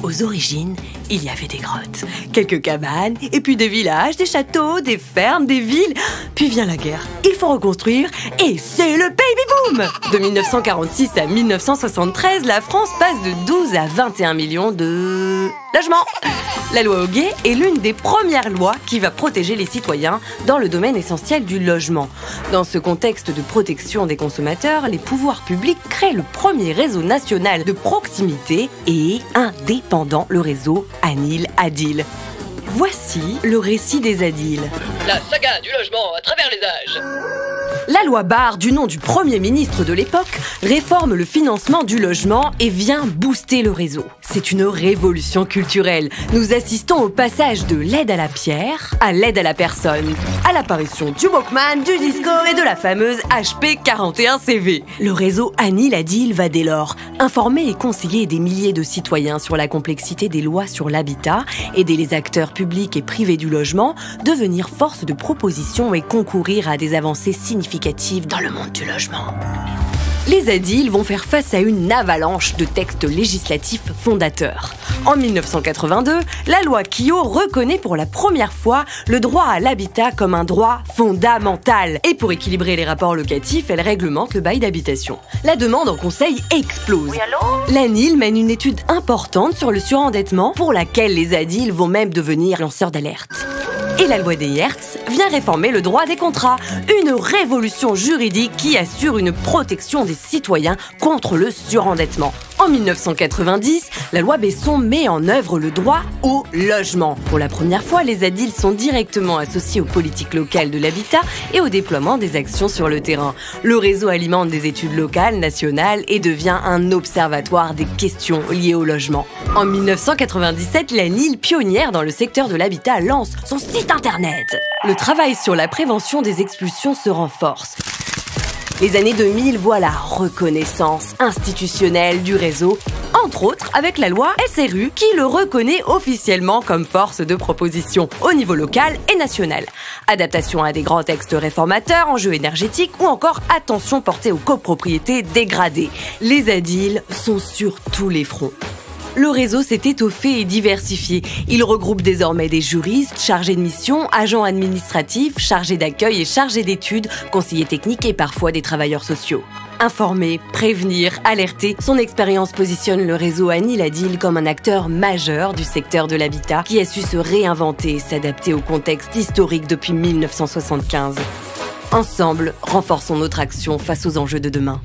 Aux origines, il y avait des grottes, quelques cabanes, et puis des villages, des châteaux, des fermes, des villes. Puis vient la guerre. Il faut reconstruire, et c'est le baby-boom! De 1946 à 1973, la France passe de 12 à 21 millions de logements. La loi Hoguet est l'une des premières lois qui va protéger les citoyens dans le domaine essentiel du logement. Dans ce contexte de protection des consommateurs, les pouvoirs publics créent le premier réseau national de proximité et indépendant, le réseau ANIL-ADIL. Voici le récit des ADIL. La saga du logement à travers les âges. La loi Barre, du nom du Premier ministre de l'époque, réforme le financement du logement et vient booster le réseau. C'est une révolution culturelle. Nous assistons au passage de l'aide à la pierre à l'aide à la personne, à l'apparition du Walkman, du Discord et de la fameuse HP 41CV. Le réseau ANIL-ADIL va dès lors informer et conseiller des milliers de citoyens sur la complexité des lois sur l'habitat, aider les acteurs publics et privés du logement, devenir force de proposition et concourir à des avancées significatives dans le monde du logement. Les ADIL vont faire face à une avalanche de textes législatifs fondateurs. En 1982, la loi Quillot reconnaît pour la première fois le droit à l'habitat comme un droit fondamental. Et pour équilibrer les rapports locatifs, elle réglemente le bail d'habitation. La demande en conseil explose. L'ANIL mène une étude importante sur le surendettement pour laquelle les ADIL vont même devenir lanceurs d'alerte. Et la loi des Hertz vient réformer le droit des contrats, une révolution juridique qui assure une protection des citoyens contre le surendettement. En 1990, la loi Besson met en œuvre le droit au logement. Pour la première fois, les ADIL sont directement associés aux politiques locales de l'habitat et au déploiement des actions sur le terrain. Le réseau alimente des études locales, nationales et devient un observatoire des questions liées au logement. En 1997, l'ANIL, pionnière dans le secteur de l'habitat, lance son site internet. Le travail sur la prévention des expulsions se renforce. Les années 2000 voient la reconnaissance institutionnelle du réseau, entre autres avec la loi SRU qui le reconnaît officiellement comme force de proposition au niveau local et national. Adaptation à des grands textes réformateurs, enjeux énergétiques ou encore attention portée aux copropriétés dégradées. Les ADIL sont sur tous les fronts. Le réseau s'est étoffé et diversifié. Il regroupe désormais des juristes, chargés de mission, agents administratifs, chargés d'accueil et chargés d'études, conseillers techniques et parfois des travailleurs sociaux. Informer, prévenir, alerter, son expérience positionne le réseau ANIL-ADIL comme un acteur majeur du secteur de l'habitat qui a su se réinventer et s'adapter au contexte historique depuis 1975. Ensemble, renforçons notre action face aux enjeux de demain.